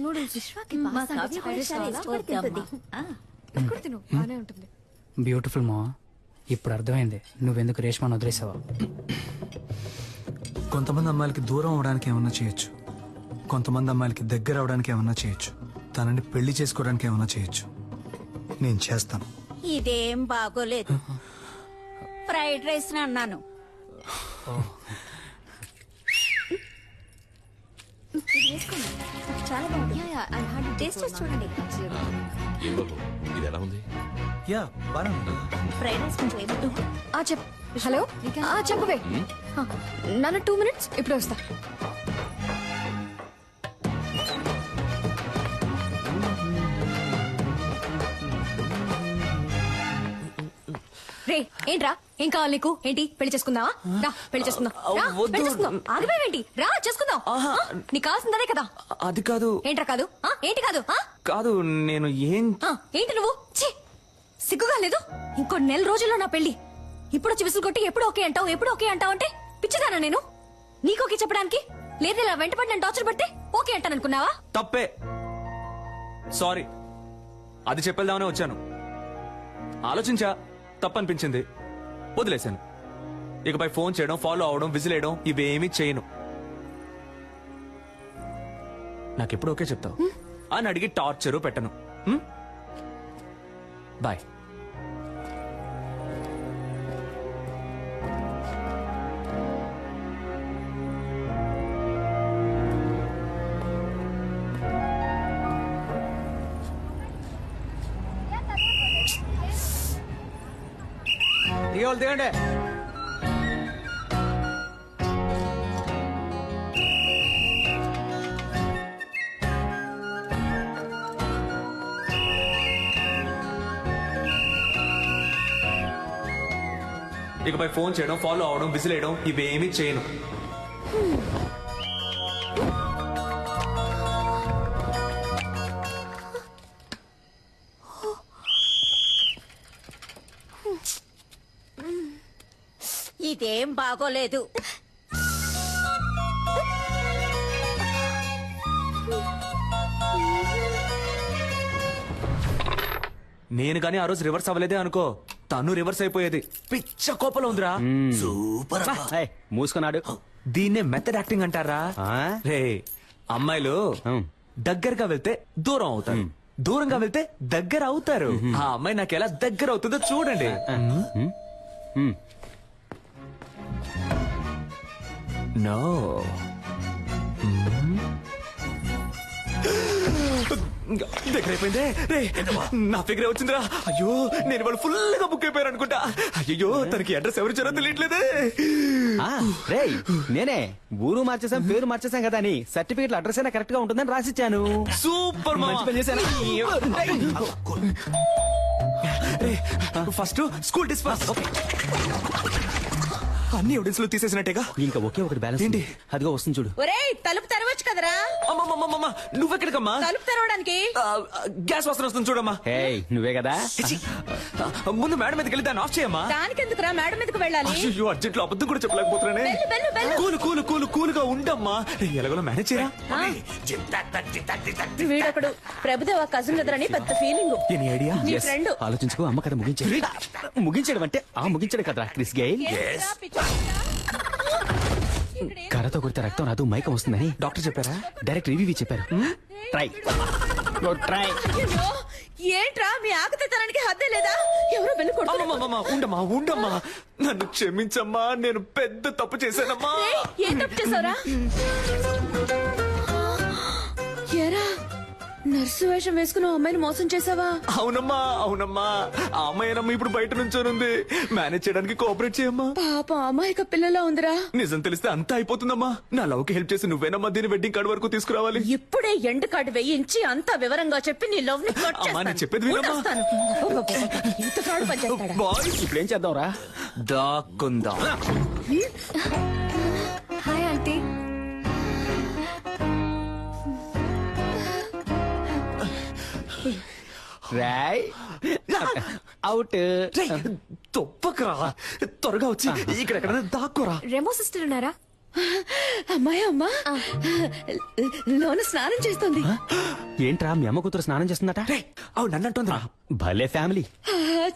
Noodles విశ్వాకి తిను బానే ఉంటుంది. బ్యూటిఫుల్ మా. ఇప్పుడు అర్థమైంది నువ్వెందుకు రేష్మాను వదిలేసావా. కొంతమంది అమ్మాయిలకి దూరం అవడానికి ఏమన్నా చేయొచ్చు, కొంతమంది అమ్మాయిలకి దగ్గర అవడానికి ఏమన్నా చేయొచ్చు, తనని పెళ్లి చేసుకోవడానికి ఏమన్నా చేయొచ్చు. నేను చేస్తాను. ఇదేం బాగోలేదు. ఫ్రైడ్ రైస్ అన్నాను. చాలా బాగుంది. టేస్ట్ చేసి చూడండి. ఇది ఎలా ఉంది? యా బాగా ఫ్రైడ్ రైస్ కొంచెం ఏమిటో. హలో చెప్పవే. నాన్న 2 minutes ఇప్పుడే వస్తా. రే ఏంట్రా, ఏం కావాలి నీకు? ఏంటి పెళ్లి చేసుకుందావా? రా పెళ్లి చేసుకుందాం. ఆగిపోయావేంటి? రా చేసుకుందాం. నీకు కావాల్సిందే కదా. అది కాదు. ఏంట్రా కాదు? ఏంటి కాదు? కాదు నేను ఏంటి నువ్వు? ఛీ, సిగ్గుగా లేదు? ఇంకో 1 నెల రోజుల్లో నా పెళ్లి. ఇప్పుడు వచ్చి విసులు కొట్టి ఎప్పుడు ఓకే అంటావు, ఎప్పుడు ఓకే అంటావు అంటే పిచ్చిదానా నేను? నీకు ఓకే చెప్పడానికి? లేదు ఇలా వెంటపడి నేను టార్చర్ పడితే ఓకే అంటాను అనుకున్నావా? తప్పే, సారీ. అది చెప్పేద్దామనే వచ్చాను. ఆలోచించా, తప్పనిపించింది, వదిలేశాను. ఇకపై ఫోన్ చేయడం, ఫాలో అవడం, విజిలేయడం ఇవేమీ చేయను. నాకెప్పుడు ఓకే చెప్తావు అని అడిగి టార్చరు పెట్టను. బాయ్. దిగండి. ఇకపై ఫోన్ చేయడం, ఫాలో అవడం, విజిలేయడం ఇవేమీ చేయను. ఇదేం బాగోలేదు. నేను గానీ ఆ రోజు రివర్స్ అవ్వలేదే అనుకో, తను రివర్స్ అయిపోయేది. పిచ్చ కోపంలో ఉందిరా. సూపర్. మూసుకున్నాడు. దీన్నే మెథడ్ యాక్టింగ్ అంటారా? రే, అమ్మాయిలు దగ్గరగా వెళ్తే దూరం అవుతారు, దూరంగా వెళ్తే దగ్గర అవుతారు. ఆ అమ్మాయి నాకు ఎలా దగ్గర అవుతుందో చూడండి. నో, దగ్గర అయిపోయిందే. రే, నా ఫిగరే వచ్చిందిరా. అయ్యో, నేను వాళ్ళు ఫుల్ గా బుక్ అయిపోయారు అనుకుంటా. అయ్యో, తనకి అడ్రస్ ఎవరు ఇచ్చారో తెలియట్లేదే. రే, నేనే ఊరు మార్చేసాం, పేరు మార్చేసాం కదా అని సర్టిఫికెట్ అడ్రస్ అయినా కరెక్ట్ గా ఉంటుందని రాసిచ్చాను. సూపర్, మంచి పని చేశాను. First school disperse. అన్ని ఎవిడెన్స్ లో తీసేసినట్టేగా. ఇంకా ఒకే ఒకటి బ్యాలెన్స్ ఏంటి? అదిగో వస్తుంది చూడు. ఒరేయ్, తలుపు తెరవచ్చు కదరా. అమ్మమ్మమ్మమ్మ, నువ్వెక్కడికమ్మా? తలుపు తెరవడానికి. గ్యాస్ వాసన వస్తుంది చూడమ్మా. నువ్వే కదా. ముందు మేడం మీదకి వెళ్ళి దాన్ని ఆఫ్ చేయమ్మా. దానికెందుకురా మేడం మీదకి వెళ్ళాలి? అయ్యో, అర్జెంట్ లో అబద్ధం కూడా చెప్పలేకపోతున్నానే. కూలు కూలు కూలు కూలుగా ఉండమ్మా. ఎలాగో మేనేజ్ చేయరా. వీడొకడు ప్రభుదేవ కజిన్ కదరని పెద్ద ఫీలింగ్. Any idea? నీ ఫ్రెండ్. ఆలోచించుకో, అమ్మ కదా ముగించే. ముగించడం అంటే ముగించడం కదరా క్రిస్ గెయిల్. కర్రతో కొడితే రక్తం రాదు, మైకం వస్తుందని డాక్టర్ చెప్పారా? డైరెక్ట్ రివ్యూ చెప్పారు. Try try. ఏంట్రా మీ ఆకతానికి హద్దే లేదా? ఎవరో బెల్లు కొడుతున్నారు. ఉండమ్మా ఉండమ్మా, నన్ను క్షమించమ్మా, నేను పెద్ద తప్పు చేశానమ్మా. ఏం తప్పు చేసావురా? ఏరా, నర్సు వేషం వేసుకున్న అమ్మాయిని మోసం చేసావా? అవునమ్మా అవునమ్మా, ఆ అమ్మాయినమ్మా ఇప్పుడు బయట నుంచోనుంది. మేనేజ్ చేయడానికి కోఆపరేట్ చేయమ్మా. పాప అమాయక పిల్లలా ఉందిరా. నిజం తెలిస్తే అంతా అయిపోతుందమ్మా. నా లవ్ కి హెల్ప్ చేసి నువ్వేనమ్మా దీని వెడ్డింగ్ కార్డు వరకు తీసుకురావాలి. ఇప్పుడే ఎండ్ కార్డు వేయించి అంతా వివరంగా చెప్పి నీ లవ్ ని కట్ అమ్మా, నేను చెప్పేది వినమ్మా. ఇంత ఫ్రాడ్ పని చేస్తాడా? బాయ్స్, ఇప్పుడు ఏం చేద్దాంరా? దాక్కుందాం. Hi aunty. రాయ్ అవుట్. తొప్పకరా, త్వరగా వచ్చి ఇక్కడ దాక్కోరా. రెమో సిస్టర్ ఉన్నారా? అమ్మాయి అమ్మా లోన స్నానం చేస్తుంది. ఏంట్రా మీ అమ్మ కూతురు స్నానం చేస్తుందట? అవును నన్ను అంటుందిరా. భలే ఫ్యామిలీ.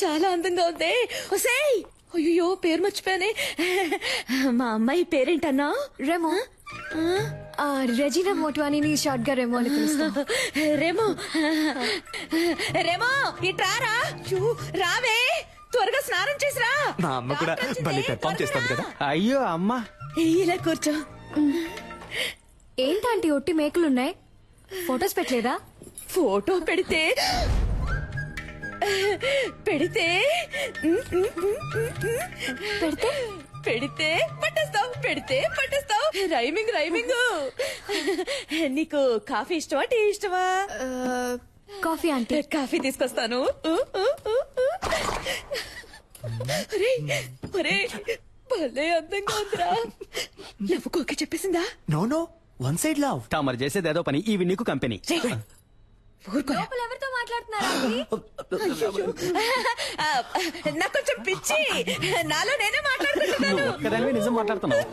చాలా అందంగా ఉంది. ఒసేయ్ అయ్యో పేరు మర్చిపోయానే. మా అమ్మాయి పేరేంటన్నా? రెమో. రెజీనా మోట్వానీని షార్ట్ గా రెమో అని పిలుస్తాం. రేమో రేమో ఇట్రారా. చూ, రావే త్వరగా స్నానం చేసిరా. నా అమ్మ కూడా భలే పెర్ఫామ్ చేస్తుంది కదా. అయ్యో అమ్మా. ఇలా కూర్చో. ఏంటంటే ఒట్టి మేకులున్నాయి, ఫొటోస్ పెట్టలేదా? ఫోటో పెడితే పెడితే పెడితే పెడితే పట్టేస్తావు, పెడితే పట్టేస్తావు. Rhyming rhyming. నీకు కాఫీ ఇష్టమా టీ ఇష్టమా? Coffee aunty. కాఫీ తీసుకొస్తాను. ఒరేయ్, ఒరేయ్, భలే అందంగా ఉందిరా. నవ్వుకోక చెప్పేసిందా? No no, one side love. తమరు చేసేది ఏదో పని, ఇవి నీకు కంపెనీ. ఊరుకోరా. లోపల ఎవరితో మాట్లాడుతున్నారా ఆంటీ? నాకు కొంచెం పిచ్చి, నాలో నేనే మాట్లాడుకుంటున్నాను. ఒక్కదానివే నిజం మాట్లాడుతున్నావు.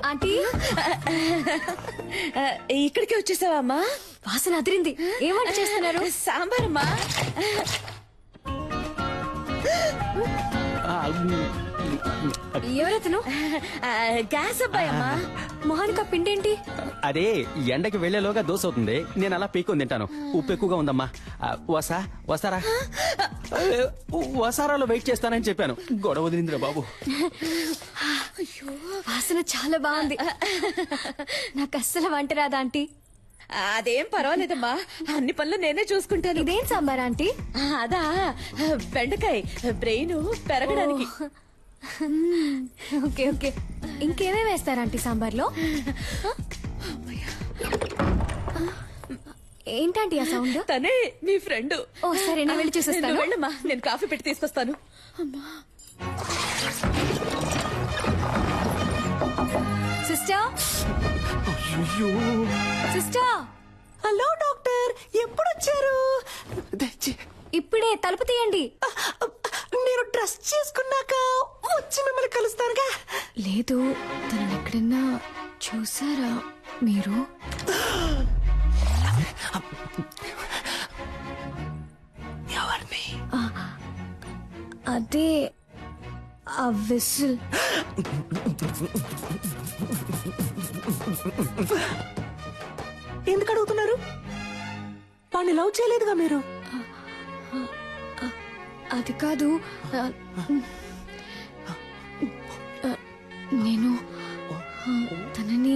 ఆంటీ ఇక్కడికి వచ్చేసావా అమ్మా? వాసన అదిరింది. ఏం వంట చేస్తున్నారు? సాంబార్ అమ్మా. ఎవరతను? గ్యాస్ అబ్బాయి అమ్మా. మొహానిక పిండేంటి? అదే ఎండకి వెళ్లేలోగా దోశ అవుతుంది, నేను అలా పీక్కొని తింటాను. ఉప్పు ఎక్కువగా ఉందమ్మా. వసారా వసారాలో వెయిట్ చేస్తానని చెప్పాను, గొడవ వదిలిందిరా బాబు. వాసన చాలా బాగుంది. నాకు అస్సలు వంట రాదా ఆంటీ? అదేం పర్వాలేదమ్మా, అన్ని పనులు నేనే చూసుకుంటాను. ఇదేం సాంబార్ ఆంటీ? అదా బెండకాయ బ్రెయిన్ పెరగడానికి. Okay okay. ఇంకేమేమి వేస్తారు ఆంటీ సాంబార్లో? ఏంటంటే ఆ సౌండ్? తనే నీ ఫ్రెండ్. ఓ సరే, నేను వెళ్ళి చూసేస్తాను. నువ్వు వెళ్ళమ్మా, నేను కాఫీ పెట్టి తీసుకొస్తాను. Sister, sister. హలో డాక్టర్, ఎప్పుడు వచ్చారు? ఇప్పుడే తలుపు తీయండి. నేను డ్రెస్ చేసుకున్నాక వచ్చి మిమ్మల్ని కలుస్తానుగా. లేదు, తను ఎక్కడన్నా చూసారా మీరు? ఎవరిని? అదే ఆ విసిల్. ఎందుకు అడుగుతున్నారు? వాడిని లవ్ చేయలేదుగా మీరు? అది కాదు, నేను తనని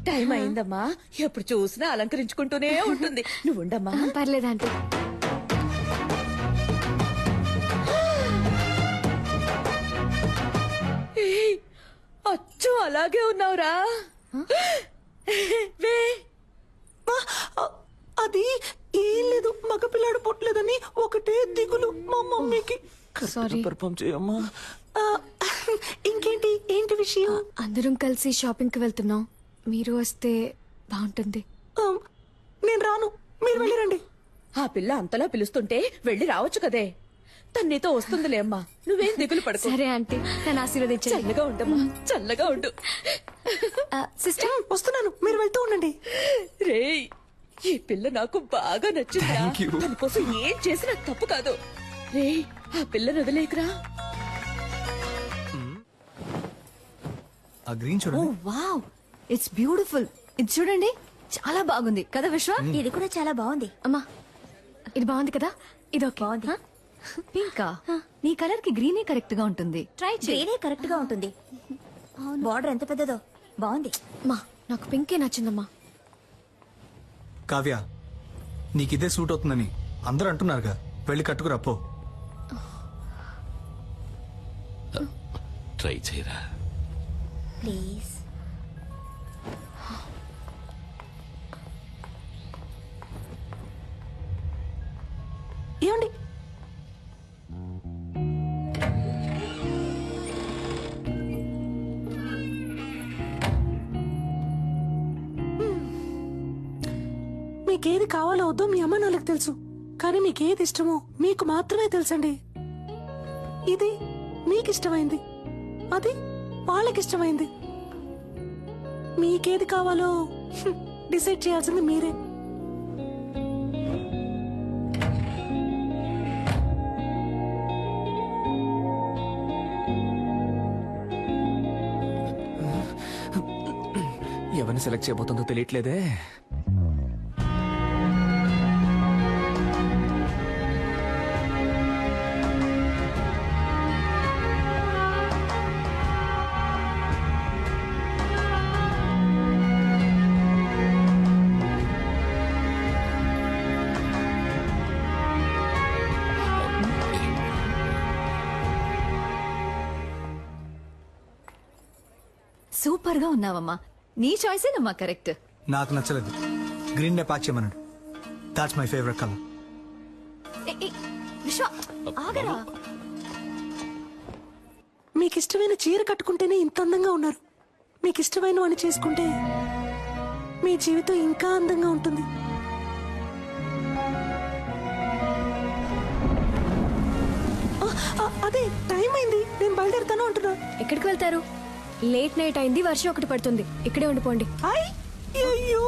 టైం అయిందమ్మా, ఎప్పుడు చూసినా అలంకరించుకుంటూనే ఉంటుంది. నువ్వు ఉండమ్మా. పర్లేదంటే. ఏయ్, అచ్చు అలాగే ఉన్నావురా. వే. అది ఏం లేదు, మగపిల్లాడు పుట్టలేదని ఒకటే దిగులు మా మమ్మీకి. సారీ. పెర్ఫామ్ చేయమ్మా. ఇంకేంటి, ఏంటి విషయం? అందరం కలిసి షాపింగ్ కి వెళ్తున్నాం, మీరు వస్తే బాగుంటుంది. నేను రాను, మీరు వెళ్ళిరండి. ఆ పిల్ల అంతలా పిలుస్తుంటే వెళ్ళి రావచ్చు కదే. తను నీతో వస్తుందిలే అమ్మా, నువ్వేం దిగులు పడుకో. సరే ఆంటీ, నన్ను ఆశీర్వదించండి. చల్లగా ఉండమ్మా, చల్లగా ఉండు. సిస్టర్, వస్తున్నాను, మీరు వెళ్తూ ఉండండి. రేయ్, ఈ పిల్ల నాకు బాగా నచ్చింది. Thank you. తన కోసం ఏం చేసినా తప్పు కాదు. రేయ్, ఆ పిల్లని వదిలేకురా. ఆ గ్రీన్ చూడండి. Wow, it's beautiful. ఇది చూడండి, చాలా బాగుంది కదా విశ్వ? ఇది కూడా చాలా బాగుంది. అమ్మా, ఇది బాగుంది కదా? ఇది ఓకే. బాగుంది. పింకా, నీ కలర్ కి గ్రీనే కరెక్ట్ గా ఉంటుంది. ట్రై చేయి. గ్రీనే కరెక్ట్ గా ఉంటుంది. బార్డర్ ఎంత పెద్దదో, బాగుంది. అమ్మా, నాకు పింకే నచ్చిందమ్మా. కావ్య, నీకిదే సూట్ అవుతుందని అందరూ అంటున్నారుగా, వెళ్ళి కట్టుకురా పో. ట్రై చేయరా. ప్లీజ్. ఏమండి, మీ మీకేది కావాలో వద్దో మీ అమ్మ నాన్నలకు తెలుసు, కానీ మీకేది ఇష్టమో మీకు మాత్రమే తెలుసండి. ఇది మీకిష్టమైంది, అది వాళ్ళకిష్టమైంది. మీకేది కావాలో డిసైడ్ చేయాల్సింది మీరే. ఎవరిని సెలెక్ట్ చేయబోతుందో తెలియట్లేదే. సూపర్ గా ఉన్నావమ్మా. నీ చాయిసేనమ్మా కరెక్ట్. నాకు నచ్చలేదు. గ్రీన్ నే ప్యాక్ చేయమన్నాడు. That's my favourite colour. విశ్వ ఆగరా. మీకు ఇష్టమైన చీర కట్టుకుంటేనే ఇంత అందంగా ఉన్నారు. మీకు ఇష్టమైన వాడిని చేసుకుంటే మీ జీవితం ఇంకా అందంగా ఉంటుంది. అదే టైం అయింది, నేను బయలుదేరుతాను అంటున్నా. ఎక్కడికి వెళ్తారు? లేట్ నైట్ అయింది, వర్షం ఒకటి పడుతుంది. ఇక్కడే ఉండిపోండి. అయ్యో,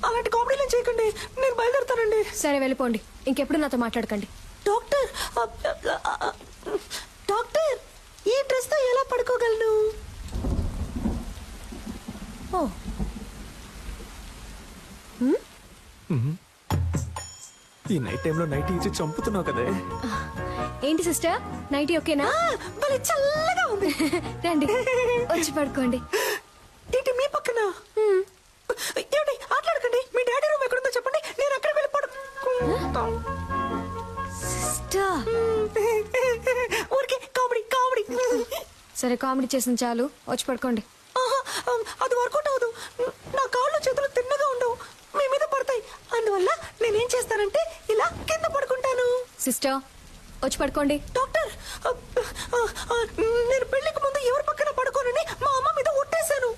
అలాంటి కామెడీలు చేయకండి, నేను బయలుదేరుతానండి. సరే వెళ్ళిపోండి, ఇంకెప్పుడు నాతో మాట్లాడకండి. డాక్టర్, డాక్టర్, ఈ డ్రెస్ తో ఎలా పడుకోగలను? ఓ ఈ నైట్ టైంలో నైట్ ఇచ్చి చంపుతున్నావు కదే. ఏంటి సిస్టర్, నైటీ ఓకేనా? భలే చల్లగా ఉంది. రండి వచ్చి పడుకోండి. ఏంటి మీ పక్కన? ఏమిటి ఆటలాడకండి. మీ డాడీ రూమ్ ఎక్కడుందో చెప్పండి, నేను అక్కడ వెళ్ళి పడుకుంటా. సిస్టర్ ఊరికే కామెడీ కామెడీ. సరే కామెడీ చేసిన చాలు, వచ్చి పడుకోండి. అది వర్కౌట్ అవ్వదు. నా కాళ్ళు చేతులు తిన్నగా ఉండవు, మీ మీద పడతాయి. అందువల్ల నేనేం చేస్తానంటే ఇలా కింద పడుకుంటాను. సిస్టర్ వచ్చి పడుకోండి. డాక్టర్, నేను పెళ్లికి ముందు ఎవరి పక్కన పడుకోనని మా అమ్మ మీద ఒట్టేశాను.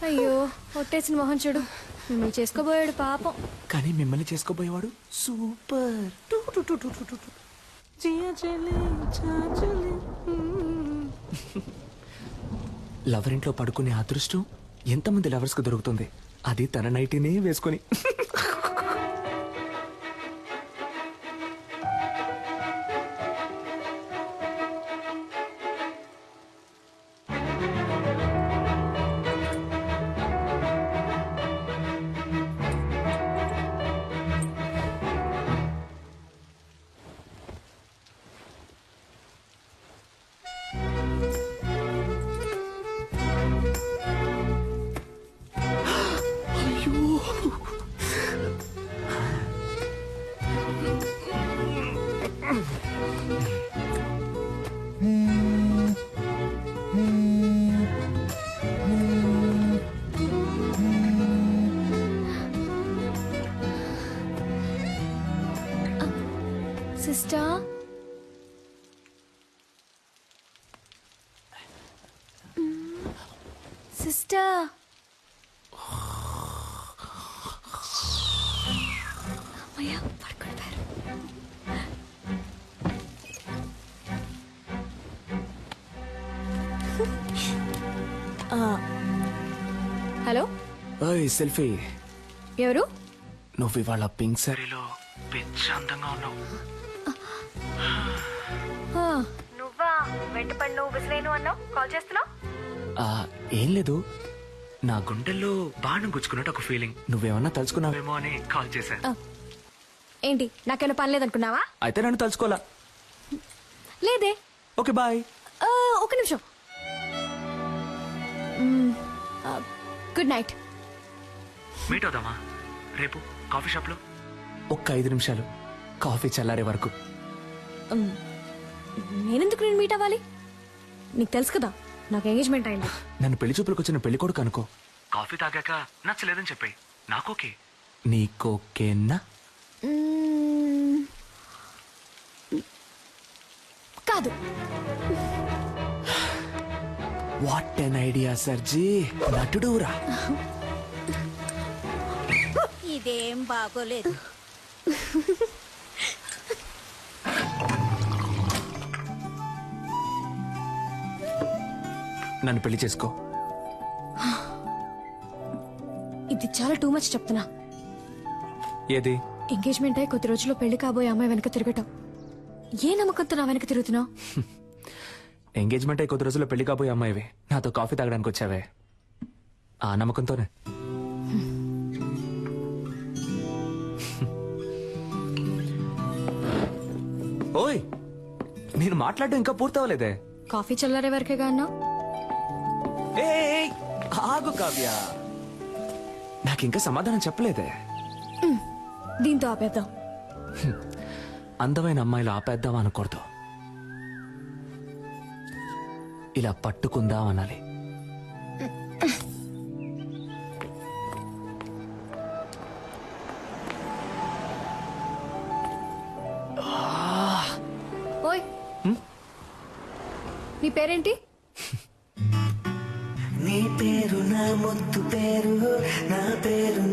అయ్యో ఒట్టేసిన మొహం చూడు. మిమ్మల్ని చేసుకోబోయాడు పాపం. కానీ మిమ్మల్ని చేసుకోబోయేవాడు సూపర్. లవర్ ఇంట్లో పడుకునే అదృష్టం ఎంతమంది లవర్స్ కు దొరుకుతుంది, అది తన నైటీనే వేసుకొని. సిస్టర్ సిస్టర్ అమ్మయ్య పడుకుంటారు. Hello selfie. ఎవరు? నువ్వు ఇవాళ పింక్ సారీలో పిచ్చి అందంగా ఉన్నావు. నువ్వా? వెంటపడి నువ్వు విసిరేను అన్నావు, కాల్ చేస్తున్నావు? ఏం లేదు, నా గుండెల్లో బాణం గుచ్చుకున్నట్టు ఒక ఫీలింగ్. నువ్వేమన్నా తలుచుకున్నావేమో అని కాల్ చేశా. ఏంటి నాకేమైనా పని లేదనుకున్నావా? అయితే నన్ను తలుచుకోవాలా? లేదే. Okay bye. ఒక నిమిషం. Good night. మీట్ అవుదామా రేపు కాఫీ షాప్ లో? ఒక్క 5 నిమిషాలు, కాఫీ చల్లారే వరకు. నేనెందుకు నేను మీట్ అవ్వాలి? నీకు తెలుసు కదా నాకు ఎంగేజ్మెంట్ అయింది. నన్ను పెళ్లి చూపులకు వచ్చిన పెళ్లి కొడుకు అనుకో. కాఫీ తాగాక నచ్చలేదని చెప్పాయి, నాకోకే. నీకోకేనా? కాదు. What an idea సర్జీ. నటుడురా. ఇదేం బాగోలేదు. నన్ను పెళ్లి చేసుకో. ఇది చాలా టూ మచ్ చెప్తున్నా. ఏది? ఎంగేజ్మెంట్ అయి కొద్ది రోజుల్లో పెళ్లి కాబోయే అమ్మాయి వెనక తిరగటం. ఏ నమ్మకంతో నా వెనక తిరుగుతున్నావు? ఎంగేజ్మెంట్ అయి కొద్ది రోజుల్లో పెళ్లి కాబోయే అమ్మాయివి నాతో కాఫీ తాగడానికి వచ్చావే, ఆ నమ్మకంతోనే. ఓయ్, నేను మాట్లాడడం ఇంకా పూర్తవలేదే. కాఫీ చల్లారే వరకేగా అన్నా. ఏయ్, ఆగు కావ్య, నాకింకా సమాధానం చెప్పలేదే. దీంతో ఆపేద్దాం. అందమైన అమ్మాయిలు ఆపేద్దాం అనకూడదు, ఇలా పట్టుకుందాం అనాలి. ఓయ్, నీ పేరేంటి? నీ పేరు నా ముద్దు పేరు, నా పేరు